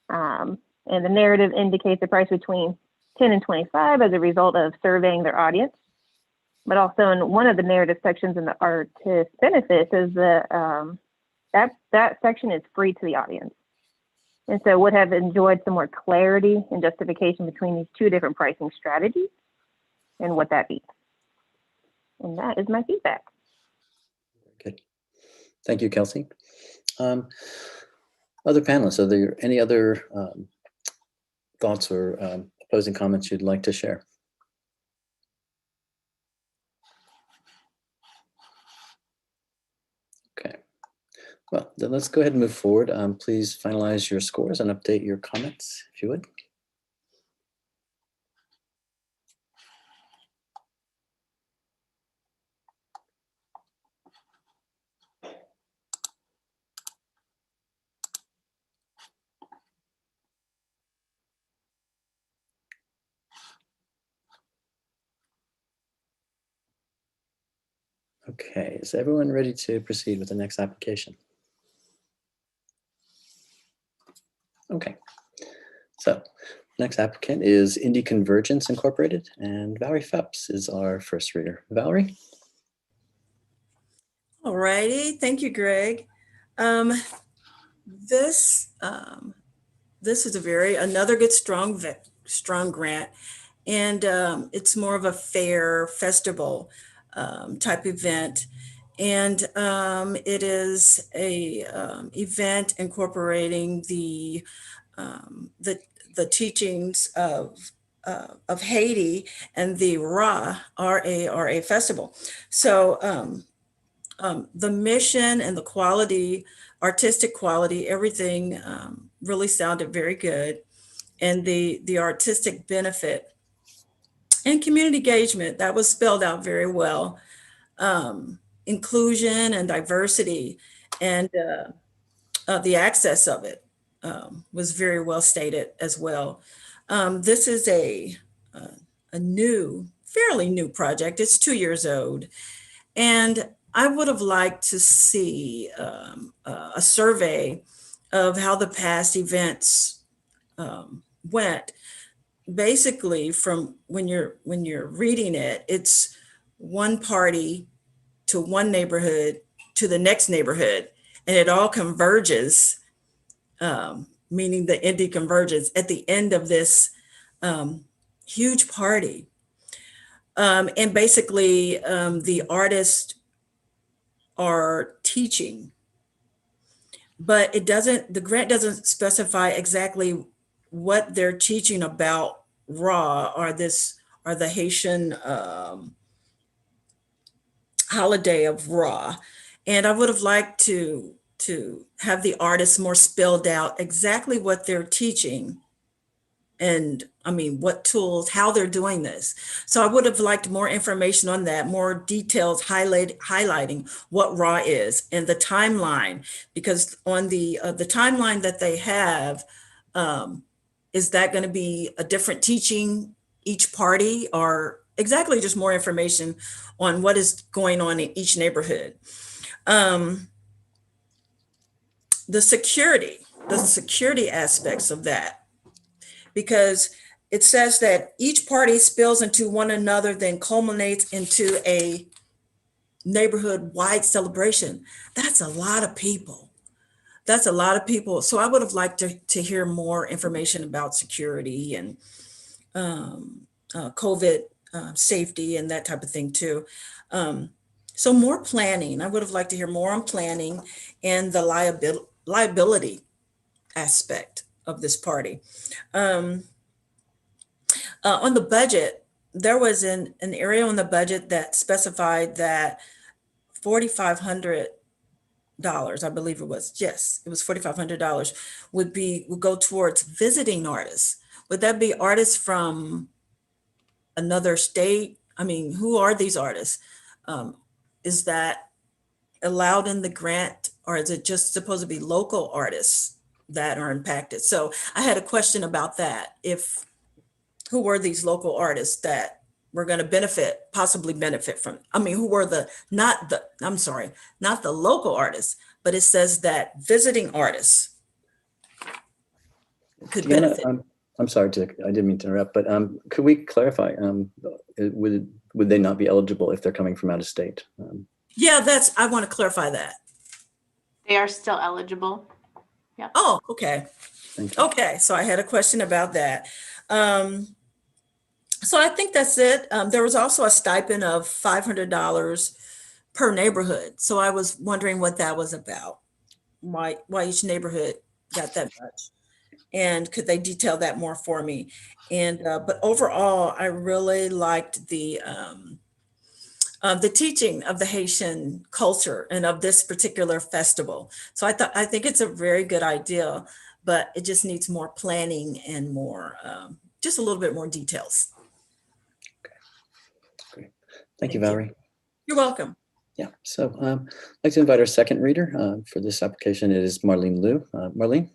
and the narrative indicates a price between $10 and $25 as a result of surveying their audience. But also in one of the narrative sections in the artist benefits is that section is free to the audience. And so would have enjoyed some more clarity and justification between these two different pricing strategies and what that means. And that is my feedback.
Good. Thank you, Kelsey. Other panelists, are there any other thoughts or opposing comments you'd like to share? Okay. Well, then let's go ahead and move forward. Please finalize your scores and update your comments, if you would. Okay, is everyone ready to proceed with the next application? Okay, so Next applicant is Convergence Incorporated, and Valerie Phelps is our first reader. Valerie?
All righty, thank you, Greg. This is another good strong grant, and it's more of a fair festival type event, and it is a event incorporating the teachings of Haiti and the RA festival. So the mission and the quality, artistic quality, everything really sounded very good. And the artistic benefit and community engagement, that was spelled out very well. Inclusion and diversity and the access of it was very well stated as well. This is a fairly new project. It's 2 years old. And I would have liked to see a survey of how the past events went. Basically, from when you're reading it, it's one party to one neighborhood to the next neighborhood, and it all converges, meaning the Indy Convergence at the end of this huge party. And basically, the artists are teaching, but the grant doesn't specify exactly what they're teaching about Ra or the Haitian holiday of Ra. And I would have liked to have the artists more spelled out exactly what they're teaching, and I mean, what tools, how they're doing this. So I would have liked more information on that, more details highlighting what Ra is and the timeline, because on the timeline that they have, is that going to be a different teaching each party, or exactly just more information on what is going on in each neighborhood? The security aspects of that, because it says that each party spills into one another, then culminates into a neighborhood-wide celebration. That's a lot of people. So I would have liked to hear more information about security and COVID safety and that type of thing too. So more planning. I would have liked to hear more on planning and the liability aspect of this party. On the budget, there was an area on the budget that specified that $4,500, I believe it was. Yes, it was $4,500 would go towards visiting artists. Would that be artists from another state? I mean, who are these artists? Is that allowed in the grant, or is it just supposed to be local artists that are impacted? So I had a question about that. Who were these local artists that were going to possibly benefit from? I mean, who were not the local artists, but it says that visiting artists could benefit.
I'm sorry, I didn't mean to interrupt, but could we clarify? Would they not be eligible if they're coming from out of state?
Yeah, I want to clarify that.
They are still eligible. Yeah.
Oh, okay. Okay, so I had a question about that. So I think that's it. There was also a stipend of $500 per neighborhood. So I was wondering what that was about. Why each neighborhood got that much? And could they detail that more for me? And but overall, I really liked the teaching of the Haitian culture and of this particular festival. So I think it's a very good idea, but it just needs more planning and more, just a little bit more details.
Okay, great. Thank you, Valerie.
You're welcome.
Yeah, so I'd like to invite our second reader for this application. It is Marlene Liu. Marlene?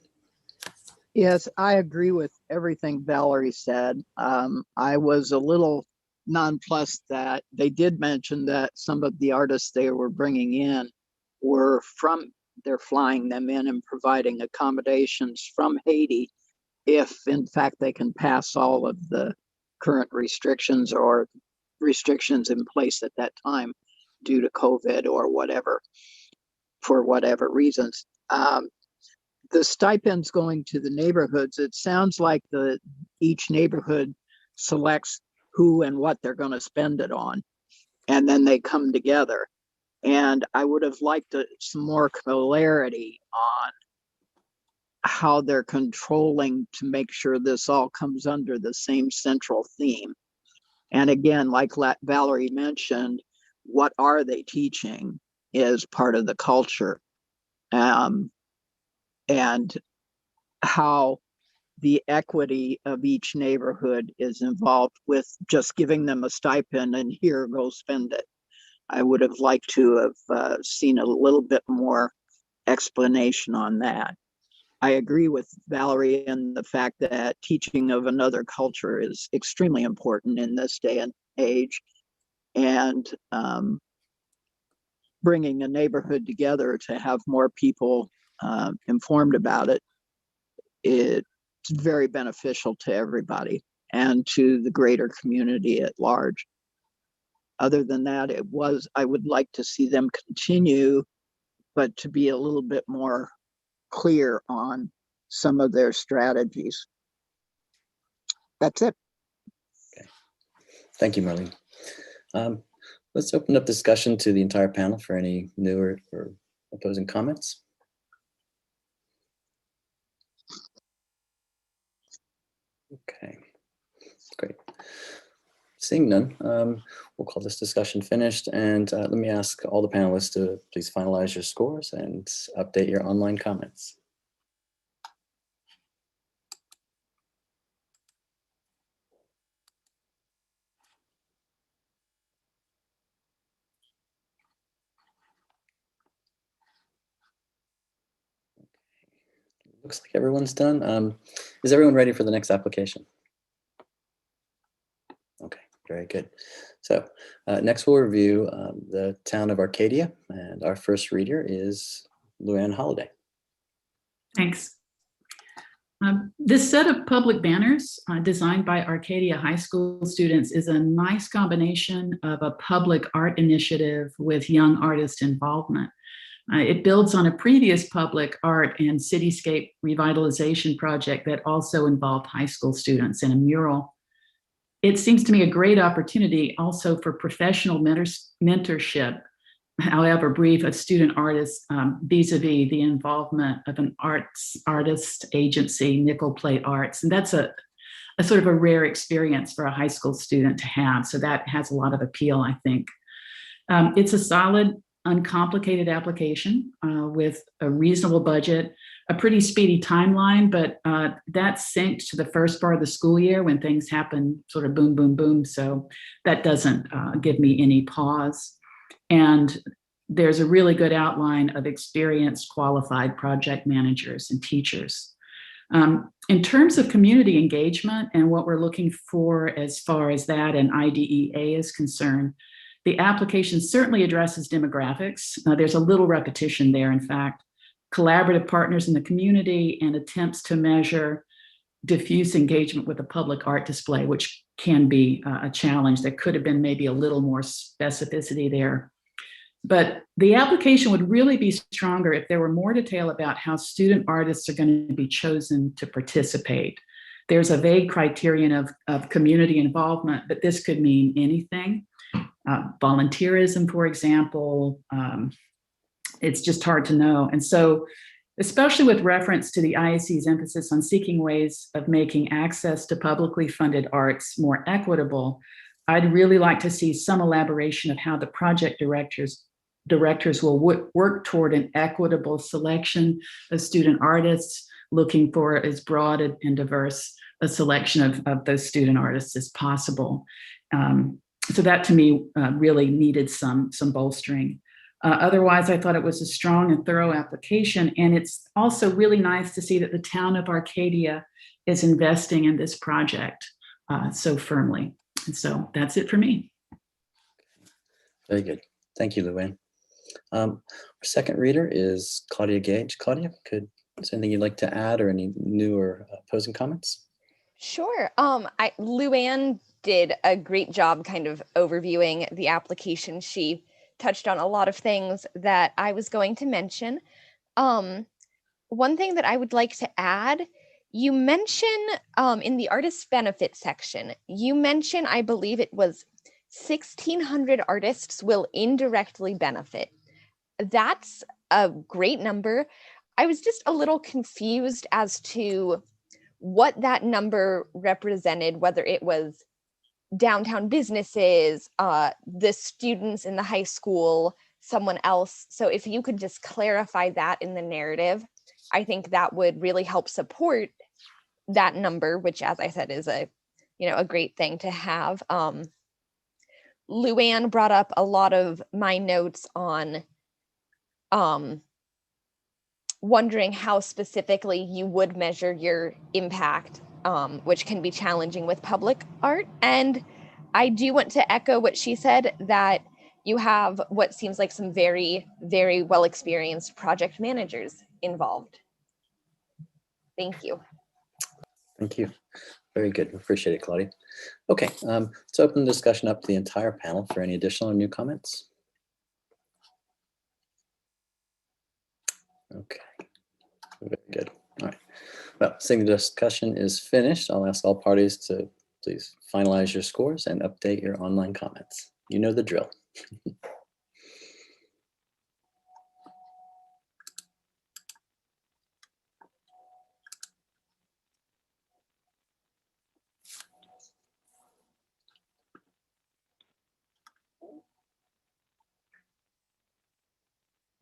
Yes, I agree with everything Valerie said. I was a little nonplussed that they did mention that some of the artists they were bringing in they're flying them in and providing accommodations from Haiti. if in fact they can pass all of the current restrictions or restrictions in place at that time due to COVID or whatever, for whatever reasons. The stipends going to the neighborhoods, it sounds like each neighborhood selects who and what they're going to spend it on, and then they come together. And I would have liked some more clarity on how they're controlling to make sure this all comes under the same central theme. And again, like Valerie mentioned, what are they teaching is part of the culture. And how the equity of each neighborhood is involved with just giving them a stipend and here, go spend it. I would have liked to have seen a little bit more explanation on that. I agree with Valerie in the fact that teaching of another culture is extremely important in this day and age. And bringing a neighborhood together to have more people informed about it, it's very beneficial to everybody and to the greater community at large. Other than that, I would like to see them continue, but to be a little bit more clear on some of their strategies. That's it.
Okay. Thank you, Marlene. Let's open up discussion to the entire panel for any new or opposing comments. Okay, great. Seeing none, we'll call this discussion finished, and let me ask all the panelists to please finalize your scores and update your online comments. Looks like everyone's done. Is everyone ready for the next application? Okay, very good. So next we'll review the Town of Arcadia, and our first reader is Luann Holliday.
Thanks. This set of public banners designed by Arcadia High School students is a nice combination of a public art initiative with young artist involvement. It builds on a previous public art and cityscape revitalization project that also involved high school students in a mural. It seems to me a great opportunity also for professional mentorship, however brief, of student artists vis-a-vis the involvement of an artist agency, Nickel Plate Arts. And that's a sort of a rare experience for a high school student to have. So that has a lot of appeal, I think. It's a solid, uncomplicated application with a reasonable budget, a pretty speedy timeline, but that's synced to the first part of the school year when things happen sort of boom, boom, boom. So that doesn't give me any pause. And there's a really good outline of experienced, qualified project managers and teachers. In terms of community engagement and what we're looking for as far as that and IDEA is concerned, the application certainly addresses demographics. There's a little repetition there, in fact. Collaborative partners in the community and attempts to measure diffuse engagement with a public art display, which can be a challenge. There could have been maybe a little more specificity there. But the application would really be stronger if there were more detail about how student artists are going to be chosen to participate. There's a vague criterion of community involvement, but this could mean anything. Volunteerism, for example, it's just hard to know. And so, especially with reference to the IAC's emphasis on seeking ways of making access to publicly funded arts more equitable, I'd really like to see some elaboration of how the project directors will work toward an equitable selection of student artists, looking for as broad and diverse a selection of those student artists as possible. So that to me really needed some bolstering. Otherwise, I thought it was a strong and thorough application. And it's also really nice to see that the Town of Arcadia is investing in this project so firmly. And so that's it for me.
Very good. Thank you, Luann. Our second reader is Claudia Gage. Claudia, could Is there anything you'd like to add or any new or opposing comments?
Sure. Luann did a great job kind of overviewing the application. She touched on a lot of things that I was going to mention. One thing that I would like to add, you mention in the artist benefit section, you mention, I believe it was 1,600 artists will indirectly benefit. That's a great number. I was just a little confused as to what that number represented, whether it was downtown businesses, the students in the high school, someone else. So if you could just clarify that in the narrative, I think that would really help support that number, which, as I said, is a great thing to have. Luann brought up a lot of my notes on wondering how specifically you would measure your impact, which can be challenging with public art. And I do want to echo what she said, that you have what seems like some very, very well-experienced project managers involved. Thank you.
Thank you. Very good. Appreciate it, Claudia. Okay, let's open the discussion up to the entire panel for any additional or new comments. Okay, very good. All right. Well, seeing the discussion is finished, I'll ask all parties to please finalize your scores and update your online comments. You know the drill.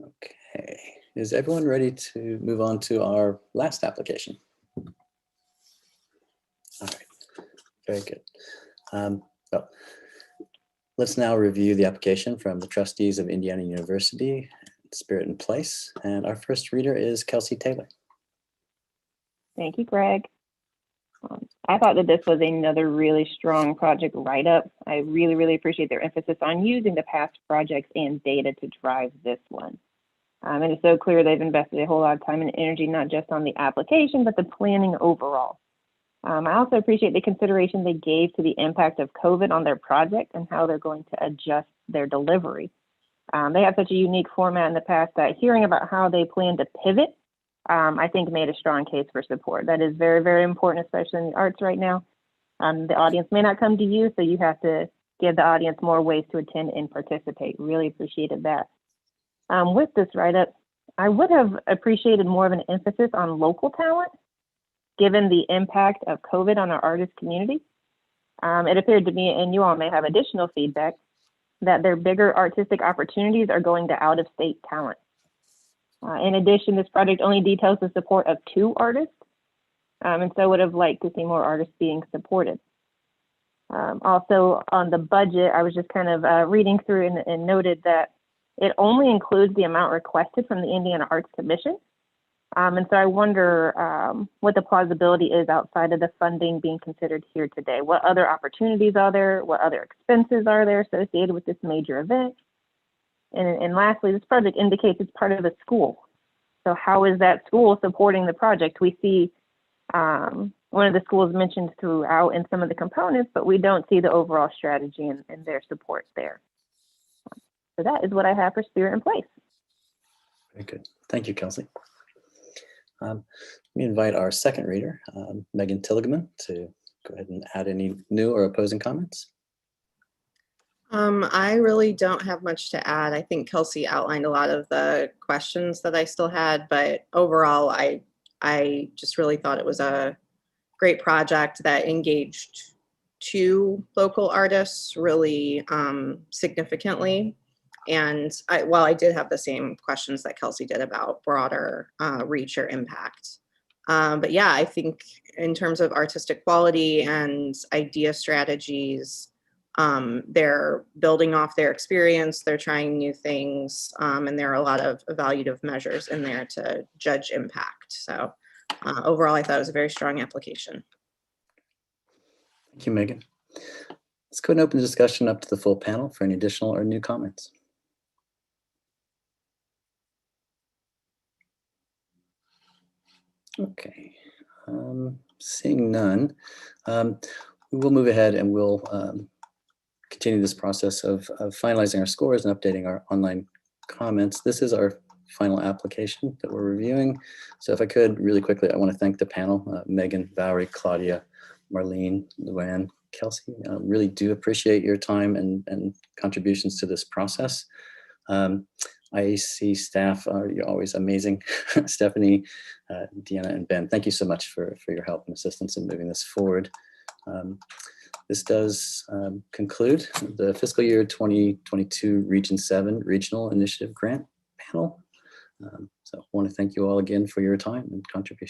Okay, is everyone ready to move on to our last application? All right, very good. Well, let's now review the application from the trustees of Indiana University, Spirit and Place. And our first reader is Kelsey Taylor.
Thank you, Greg. I thought that this was another really strong project write-up. I really, really appreciate their emphasis on using the past projects and data to drive this one. And it's so clear they've invested a whole lot of time and energy, not just on the application, but the planning overall. I also appreciate the consideration they gave to the impact of COVID on their project and how they're going to adjust their delivery. They have such a unique format in the past that hearing about how they plan to pivot, I think made a strong case for support. That is very, very important, especially in the arts right now. The audience may not come to you, so you have to give the audience more ways to attend and participate. Really appreciated that. With this write-up, I would have appreciated more of an emphasis on local talent, given the impact of COVID on our artist community. It appeared to me, and you all may have additional feedback, that their bigger artistic opportunities are going to out-of-state talent. In addition, this project only details the support of 2 artists, and so would have liked to see more artists being supported. Also, on the budget, I was just kind of reading through and noted that it only includes the amount requested from the Indiana Arts Commission. And so I wonder what the plausibility is outside of the funding being considered here today. What other opportunities are there? What other expenses are there associated with this major event? And lastly, this project indicates it's part of a school. So how is that school supporting the project? We see one of the schools mentioned throughout in some of the components, but we don't see the overall strategy and their support there. So that is what I have for Spirit and Place.
Very good. Thank you, Kelsey. Let me invite our second reader, Megan Tilligman, to go ahead and add any new or opposing comments.
I really don't have much to add. I think Kelsey outlined a lot of the questions that I still had, but overall, I just really thought it was a great project that engaged 2 local artists really significantly. And while I did have the same questions that Kelsey did about broader reach or impact. But yeah, I think in terms of artistic quality and idea strategies, they're building off their experience, they're trying new things, and there are a lot of evaluative measures in there to judge impact. So overall, I thought it was a very strong application.
Thank you, Megan. Let's go and open the discussion up to the full panel for any additional or new comments. Okay, seeing none, we will move ahead and we'll continue this process of finalizing our scores and updating our online comments. This is our final application that we're reviewing. So if I could really quickly, I want to thank the panel, Megan, Valerie, Claudia, Marlene, Luann, Kelsey. Really do appreciate your time and contributions to this process. IAC staff you're always amazing. Stephanie, Deanna, and Ben, thank you so much for your help and assistance in moving this forward. This does conclude the fiscal year 2022 Region 7 Regional Initiative Grant Panel. So I want to thank you all again for your time and contribution.